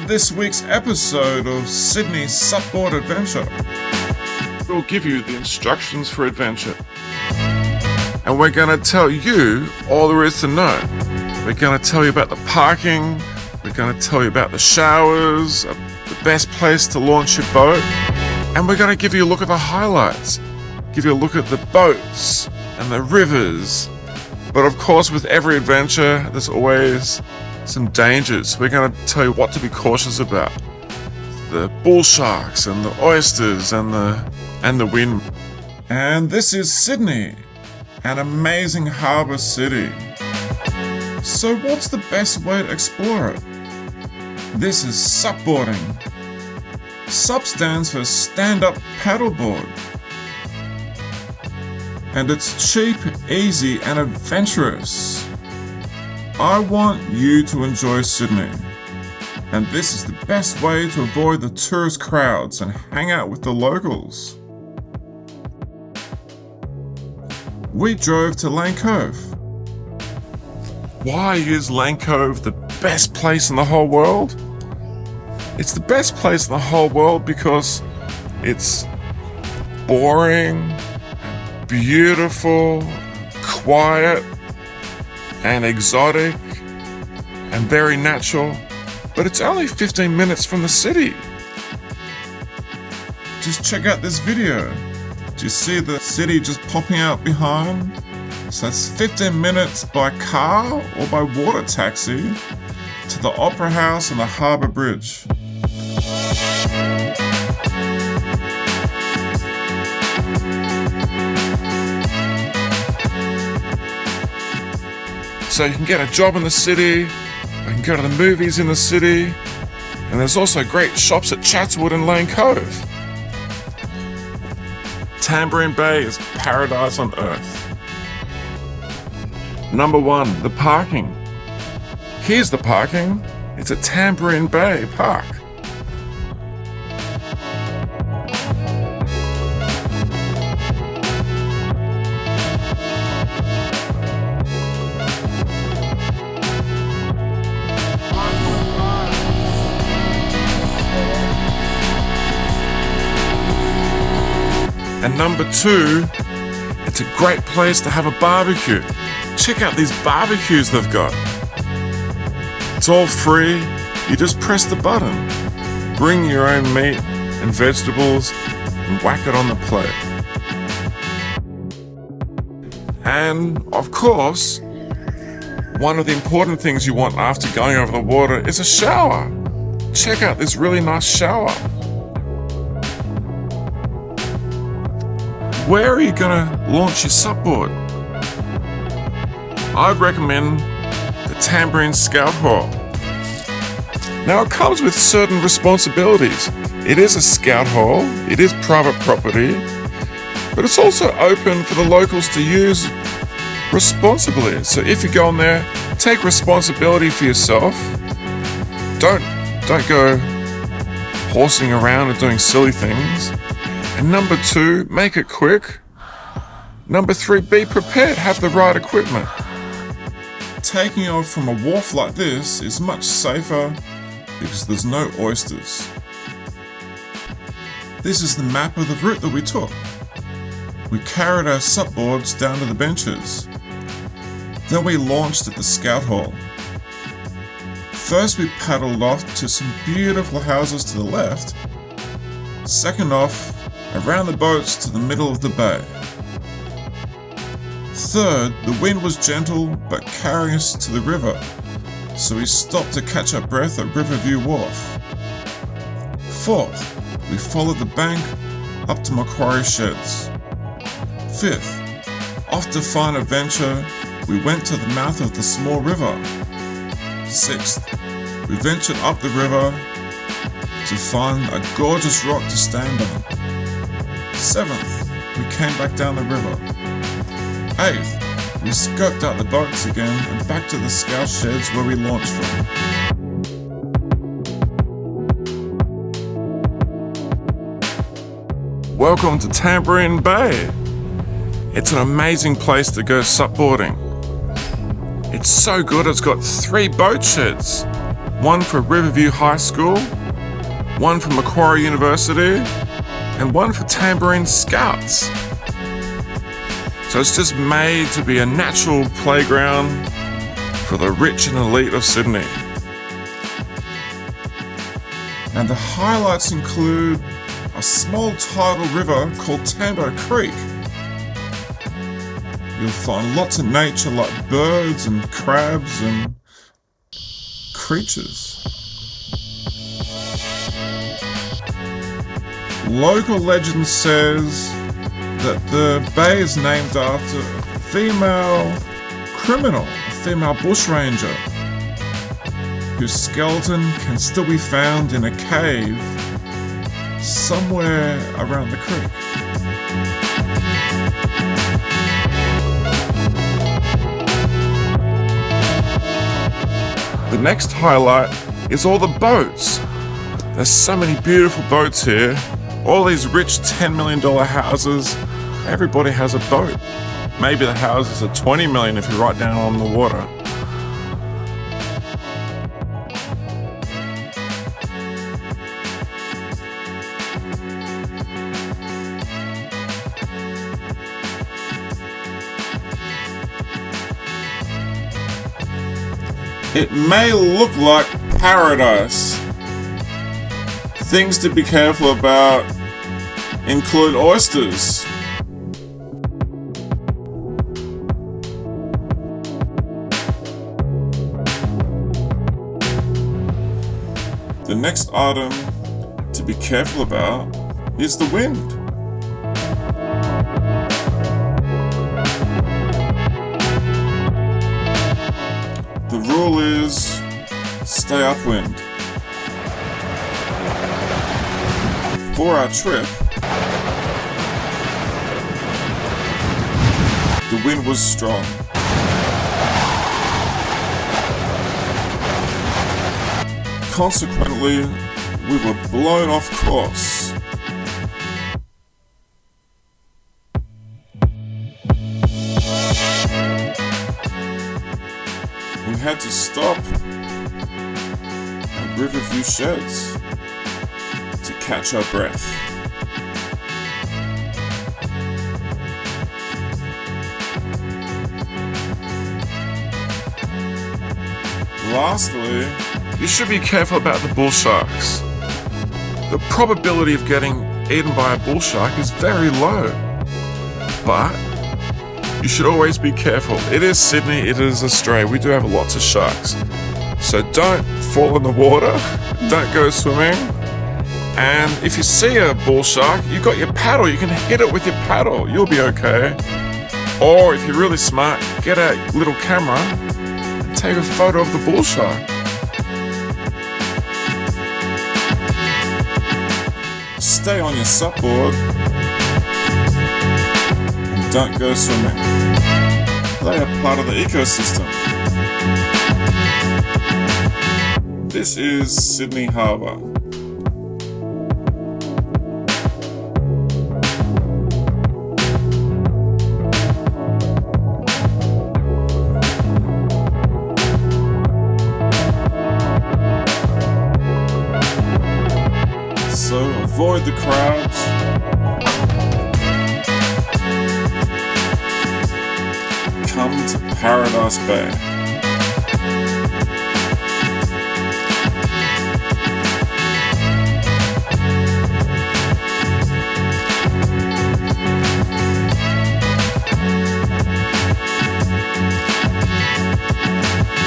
this week's episode of Sydney's Supboard Adventure. We'll give you the instructions for adventure. And we're going to tell you all there is to know. We're going to tell you about the parking. We're going to tell you about the showers, the best place to launch your boat. And we're going to give you a look at the highlights. Give you a look at the boats and the rivers. But of course, with every adventure, there's always some dangers. We're going to tell you what to be cautious about. The bull sharks and the oysters and the wind. And this is Sydney, an amazing harbour city. So what's the best way to explore it? This is Supboarding. Sup stands for stand-up paddleboard. And it's cheap, easy and adventurous. I want you to enjoy Sydney. And this is the best way to avoid the tourist crowds and hang out with the locals. We drove to Lane Cove. Why is Lane Cove the best place in the whole world? It's the best place in the whole world because it's boring, beautiful, quiet, and exotic, and very natural, but it's only 15 minutes from the city. Just check out this video. Do you see the city just popping out behind? So that's 15 minutes by car or by water taxi to the Opera House and the Harbour Bridge. So you can get a job in the city, you can go to the movies in the city, and there's also great shops at Chatswood and Lane Cove. Tamborine Bay is paradise on earth. Number 1, the parking. Here's the parking. It's at Tamborine Bay Park. And number 2, it's a great place to have a barbecue. Check out these barbecues they've got. It's all free. You just press the button. Bring your own meat and vegetables and whack it on the plate. And of course, one of the important things you want after going over the water is a shower. Check out this really nice shower. Where are you going to launch your supboard? I'd recommend the Tamborine Scout Hall. Now it comes with certain responsibilities. It is a scout hall, it is private property, but it's also open for the locals to use responsibly. So if you go in there, take responsibility for yourself. Don't go horsing around and doing silly things. And number 2, make it quick. Number 3, be prepared, have the right equipment. Taking off from a wharf like this is much safer because there's no oysters. This is the map of the route that we took. We carried our supboards down to the benches. Then we launched at the Scout Hall. First we paddled off to some beautiful houses to the left. Second off, around the boats to the middle of the bay. Third, the wind was gentle but carrying us to the river, so we stopped to catch our breath at Riverview Wharf. Fourth, we followed the bank up to Macquarie Sheds. Fifth, off to find adventure, we went to the mouth of the small river. Sixth, we ventured up the river to find a gorgeous rock to stand on. 7th, we came back down the river. 8th, we scoped out the boats again and back to the scout sheds where we launched from. Welcome to Tamborine Bay. It's an amazing place to go supboarding. It's so good, it's got 3 boat sheds. one for Riverview High School, one for Macquarie University, and one for Tamborine Scouts. So it's just made to be a natural playground for the rich and elite of Sydney. And the highlights include a small tidal river called Tambo Creek. You'll find lots of nature like birds and crabs and creatures. Local legend says that the bay is named after a female criminal, a female bushranger, whose skeleton can still be found in a cave somewhere around the creek. The next highlight is all the boats. There's so many beautiful boats here. All these rich $10 million houses, everybody has a boat. Maybe the houses are $20 million if you're right down on the water. It may look like paradise. Things to be careful about include oysters. The next item to be careful about is the wind. The rule is stay upwind. For our trip, the wind was strong. Consequently, we were blown off course. We had to stop at Riverview Sheds to catch our breath. Lastly, You should be careful about the bull sharks. The probability of getting eaten by a bull shark is very low. But you should always be careful. It is Sydney, it is Australia. We do have lots of sharks. So don't fall in the water, don't go swimming. And if you see a bull shark, you've got your paddle, you can hit it with your paddle, you'll be okay. Or if you're really smart, get a little camera and take a photo of the bull shark. stay on your supboard and don't go swimming. They are part of the ecosystem. This is Sydney Harbour. So avoid the crowds. Come to Paradise Bay.